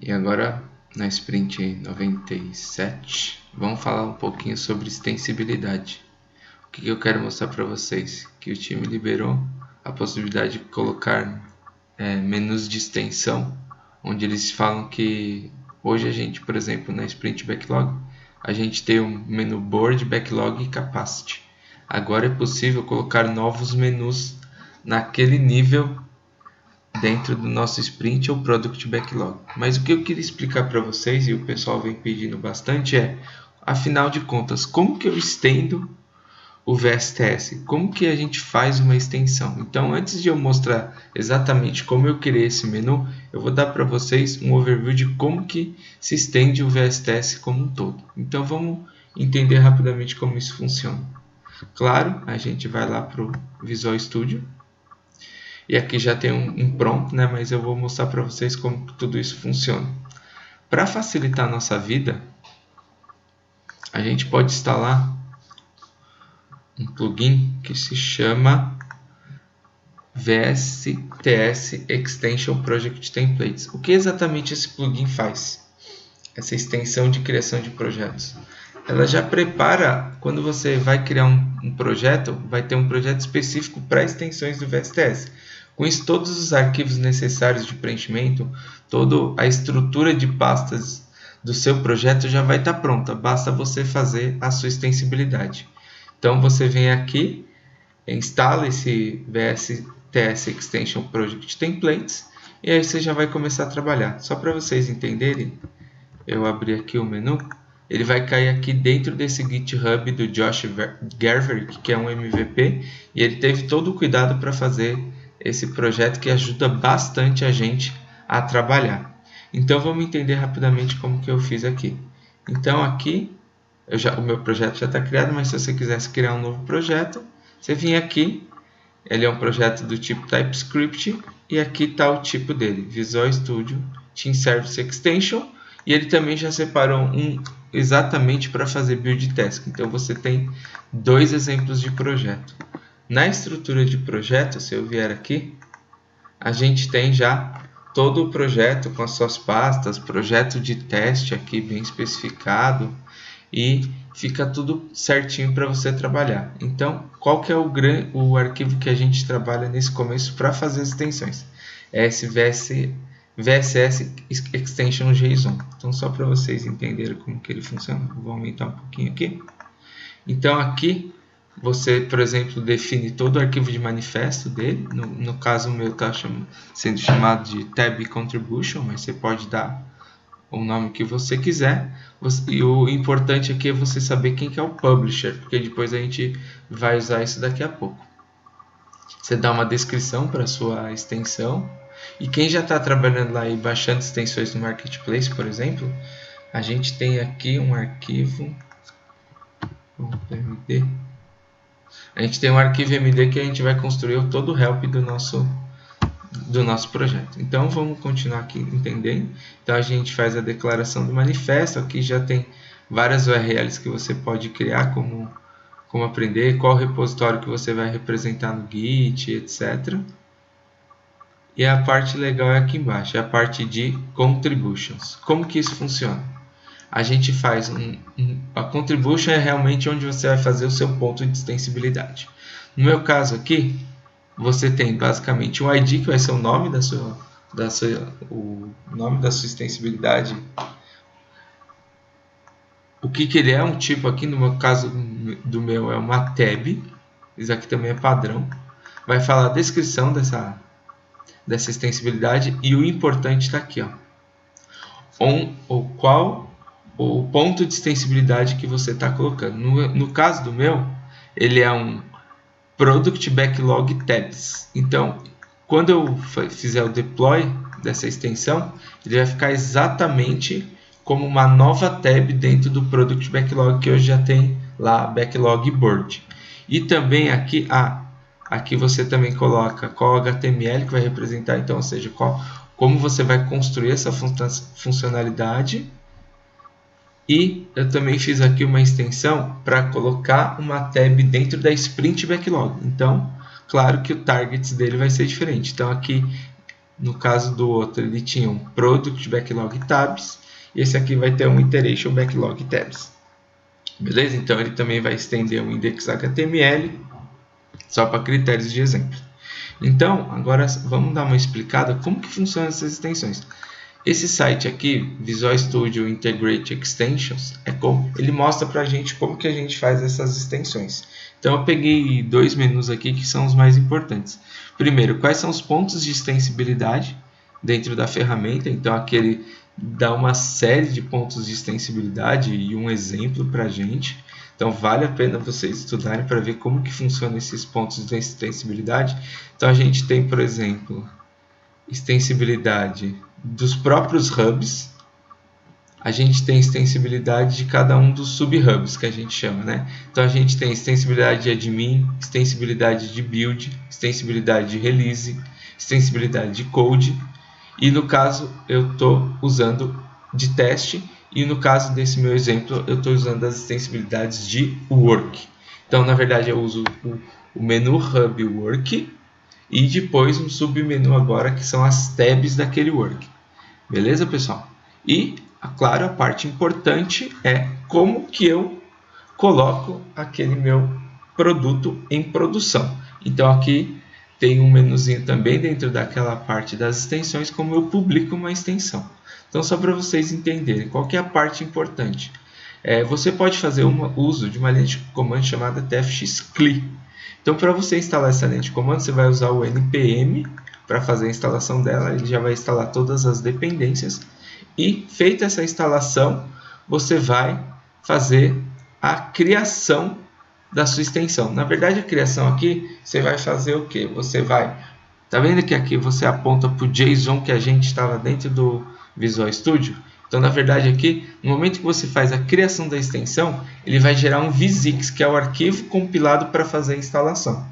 E agora, na sprint 97, vamos falar um pouquinho sobre extensibilidade. O que eu quero mostrar para vocês? Que o time liberou a possibilidade de colocar menus de extensão, onde eles falam que hoje a gente, por exemplo, na sprint backlog, a gente tem o menu board, backlog e capacity. Agora é possível colocar novos menus naquele nível dentro do nosso sprint ou product backlog. Mas o que eu queria explicar para vocês, e o pessoal vem pedindo bastante, afinal de contas, como que eu estendo o VSTS? Como que a gente faz uma extensão? Então, antes de eu mostrar exatamente como eu criei esse menu, eu vou dar para vocês um overview de como que se estende o VSTS como um todo. Então, vamos entender rapidamente como isso funciona. Claro, a gente vai lá para o Visual Studio. E aqui já tem um prompt, né? Mas eu vou mostrar para vocês como tudo isso funciona. Para facilitar a nossa vida, a gente pode instalar um plugin que se chama VSTS Extension Project Templates. O que exatamente esse plugin faz? Essa extensão de criação de projetos. Ela já prepara, quando você vai criar um projeto, vai ter um projeto específico para extensões do VSTS. Com isso, todos os arquivos necessários de preenchimento, toda a estrutura de pastas do seu projeto já vai estar pronta. Basta você fazer a sua extensibilidade. Então, você vem aqui, instala esse VSTS Extension Project Templates e aí você já vai começar a trabalhar. Só para vocês entenderem, eu abri aqui o menu. Ele vai cair aqui dentro desse GitHub do Josh Gerverick, que é um MVP, e ele teve todo o cuidado para fazer esse projeto que ajuda bastante a gente a trabalhar. Então vamos entender rapidamente como que eu fiz aqui. Então aqui, o meu projeto já está criado, mas se você quisesse criar um novo projeto, você vinha aqui, ele é um projeto do tipo TypeScript, e aqui está o tipo dele, Visual Studio Team Service Extension, e ele também já separou um exatamente para fazer build task. Então você tem dois exemplos de projeto. Na estrutura de projeto, se eu vier aqui, a gente tem já todo o projeto com as suas pastas, projeto de teste aqui bem especificado e fica tudo certinho para você trabalhar. Então, qual que é o arquivo que a gente trabalha nesse começo para fazer as extensões? É esse VSS Extension JSON. Então, só para vocês entenderem como que ele funciona, vou aumentar um pouquinho aqui. Então, aqui você, por exemplo, define todo o arquivo de manifesto dele. No caso, o meu está sendo chamado de tab contribution, mas você pode dar o nome que você quiser. E o importante aqui é você saber quem que é o publisher, porque depois a gente vai usar isso daqui a pouco. Você dá uma descrição para a sua extensão. E quem já está trabalhando lá e baixando extensões no Marketplace, por exemplo, a gente tem aqui um arquivo MD. A gente tem um arquivo MD que a gente vai construir todo o help do nosso projeto. Então vamos continuar aqui entendendo. Então a gente faz a declaração do manifesto. Aqui já tem várias URLs que você pode criar, como aprender, qual repositório que você vai representar no Git, etc. E a parte legal é aqui embaixo, é a parte de contributions. Como que isso funciona? A gente faz a contribution é realmente onde você vai fazer o seu ponto de extensibilidade. No meu caso aqui, você tem basicamente um ID, que vai ser o nome o nome da sua extensibilidade. O que ele é, um tipo aqui, no meu caso do meu é uma tab. Isso aqui também é padrão. Vai falar a descrição dessa extensibilidade e o importante está aqui, qual o ponto de extensibilidade que você está colocando. No caso do meu, ele é um Product Backlog Tabs. Então, quando eu fizer o deploy dessa extensão, ele vai ficar exatamente como uma nova tab dentro do Product Backlog, que hoje já tem lá Backlog Board. E também aqui, aqui você também coloca qual HTML que vai representar, então, ou seja, como você vai construir essa funcionalidade. E eu também fiz aqui uma extensão para colocar uma tab dentro da Sprint Backlog. Então, claro que o target dele vai ser diferente. Então, aqui No caso do outro, ele tinha um Product Backlog Tabs, e esse aqui vai ter um Iteration Backlog Tabs. Beleza? Então ele também vai estender o index HTML, só para critérios de exemplo. Então, agora vamos dar uma explicada como que funcionam essas extensões. Esse site aqui, Visual Studio Integrate Extensions, ele mostra para a gente como que a gente faz essas extensões. Então eu peguei dois menus aqui que são os mais importantes. Primeiro, quais são os pontos de extensibilidade dentro da ferramenta. Então aqui ele dá uma série de pontos de extensibilidade e um exemplo para a gente. Então vale a pena vocês estudarem para ver como que funcionam esses pontos de extensibilidade. Então a gente tem, por exemplo, extensibilidade dos próprios hubs. A gente tem extensibilidade de cada um dos sub-hubs que a gente chama, né? Então a gente tem extensibilidade de admin, extensibilidade de build, extensibilidade de release, extensibilidade de code. E no caso eu estou usando de teste. E no caso desse meu exemplo, eu estou usando as extensibilidades de work. Então, na verdade, eu uso o menu hub work e depois um submenu agora, que são as tabs daquele work. Beleza, pessoal? E, claro, a parte importante é como que eu coloco aquele meu produto em produção. Então, aqui tem um menuzinho também dentro daquela parte das extensões, como eu publico uma extensão. Então, só para vocês entenderem qual que é a parte importante. Você pode fazer uso de uma linha de comando chamada tfx-cli. Então, para você instalar essa linha de comando, você vai usar o npm para fazer a instalação dela. Ele já vai instalar todas as dependências. E, feita essa instalação, você vai fazer a criação da sua extensão. Na verdade, a criação aqui, você vai fazer o quê? Você vai... Tá vendo que aqui você aponta para o JSON que a gente estava dentro do Visual Studio? Então, na verdade, aqui, no momento que você faz a criação da extensão, ele vai gerar um Vsix, que é o arquivo compilado para fazer a instalação.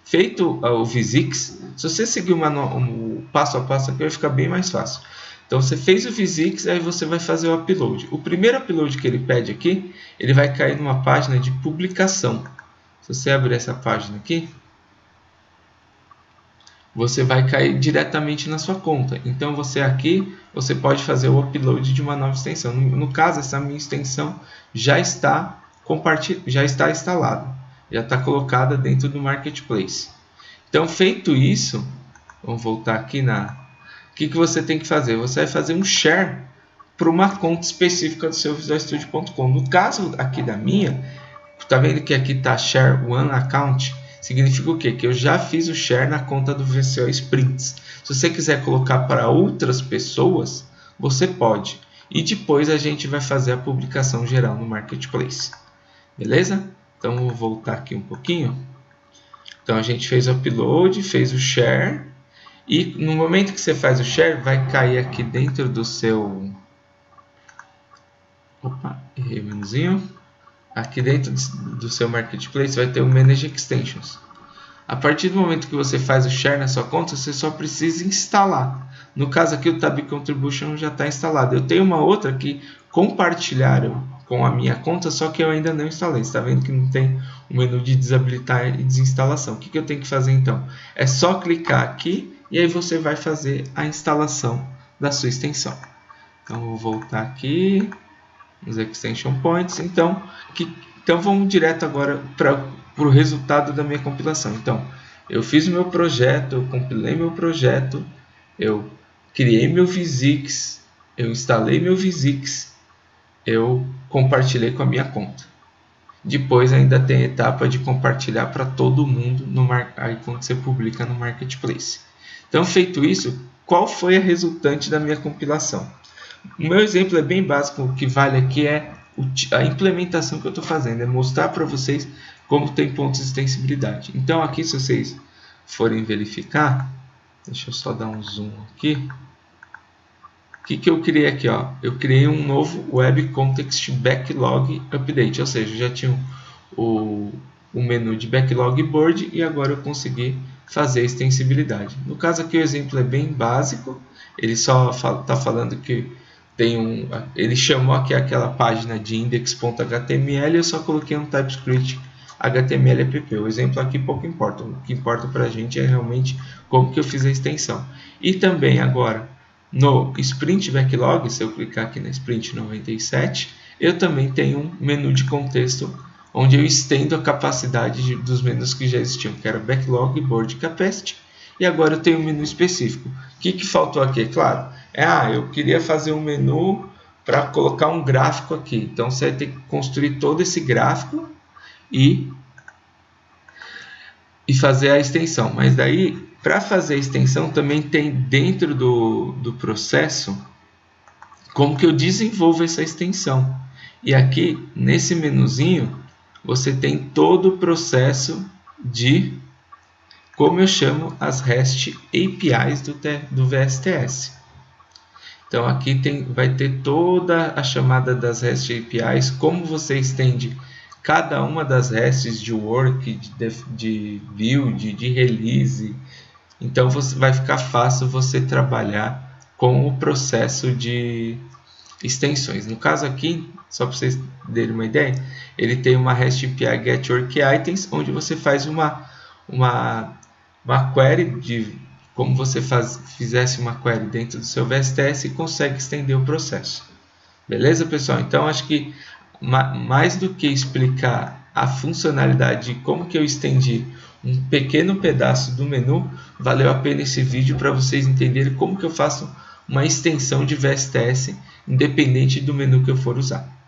Feito o Vsix, se você seguir o passo a passo aqui, vai ficar bem mais fácil. Então, você fez o Vsix, aí você vai fazer o upload. O primeiro upload que ele pede aqui, ele vai cair numa página de publicação. Se você abrir essa página aqui, você vai cair diretamente na sua conta. Então, você pode fazer o upload de uma nova extensão. No caso, essa minha extensão já está instalada, já está colocada dentro do Marketplace. Então, feito isso, vamos voltar aqui o que você tem que fazer? Você vai fazer um share para uma conta específica do seu visualstudio.com. No caso aqui da minha, tá vendo que aqui está share one account? Significa o quê? Que eu já fiz o share na conta do VCO Sprints. Se você quiser colocar para outras pessoas, você pode. E depois a gente vai fazer a publicação geral no Marketplace. Beleza? Então, vou voltar aqui um pouquinho. Então, a gente fez o upload, fez o share. E no momento que você faz o share, vai cair aqui dentro do seu... Opa, errei o menuzinho. Aqui dentro do seu Marketplace vai ter o Manage Extensions. A partir do momento que você faz o share na sua conta, você só precisa instalar. No caso aqui, o Tab Contribution já está instalado. Eu tenho uma outra que compartilharam com a minha conta, só que eu ainda não instalei. Você está vendo que não tem o menu de desabilitar e desinstalação. O que eu tenho que fazer então? É só clicar aqui e aí você vai fazer a instalação da sua extensão. Então, vou voltar aqui nos Extension Points. Então vamos direto agora para o resultado da minha compilação. Então, eu fiz o meu projeto, eu compilei meu projeto, eu criei meu Vsix, eu instalei meu Vsix, eu compartilhei com a minha conta. Depois ainda tem a etapa de compartilhar para todo mundo aí quando você publica no Marketplace. Então, feito isso, qual foi a resultante da minha compilação? O meu exemplo é bem básico, o que vale aqui é a implementação que eu estou fazendo, é mostrar para vocês como tem pontos de extensibilidade. Então, aqui, se vocês forem verificar, deixa eu só dar um zoom aqui. O que eu criei aqui? Eu criei um novo Web Context Backlog Update, ou seja, já tinha o menu de Backlog Board e agora eu consegui fazer a extensibilidade. No caso aqui, o exemplo é bem básico, ele só está falando que ele chamou aqui aquela página de index.html e eu só coloquei um TypeScript HTML app. O exemplo aqui pouco importa. O que importa para a gente é realmente como que eu fiz a extensão. E também agora, no Sprint Backlog, se eu clicar aqui na Sprint 97, eu também tenho um menu de contexto onde eu estendo a capacidade dos menus que já existiam, que era Backlog, Board Capacity, e agora eu tenho um menu específico. O que faltou aqui? Claro, eu queria fazer um menu para colocar um gráfico aqui. Então você vai ter que construir todo esse gráfico e fazer a extensão. Mas daí, para fazer a extensão, também tem dentro do processo como que eu desenvolvo essa extensão. E aqui, nesse menuzinho, você tem todo o processo de como eu chamo as REST APIs do VSTS. Então aqui vai ter toda a chamada das REST APIs, como você estende cada uma das RESTs de work, de build, de release. Então vai ficar fácil você trabalhar com o processo de extensões. No caso aqui, só para vocês terem uma ideia, ele tem uma REST API getWorkItems, onde você faz uma query como você fizesse uma query dentro do seu VSTS e consegue estender o processo. Beleza, pessoal? Então, acho que mais do que explicar a funcionalidade de como que eu estendi um pequeno pedaço do menu, valeu a pena esse vídeo para vocês entenderem como que eu faço uma extensão de VSTS independente do menu que eu for usar.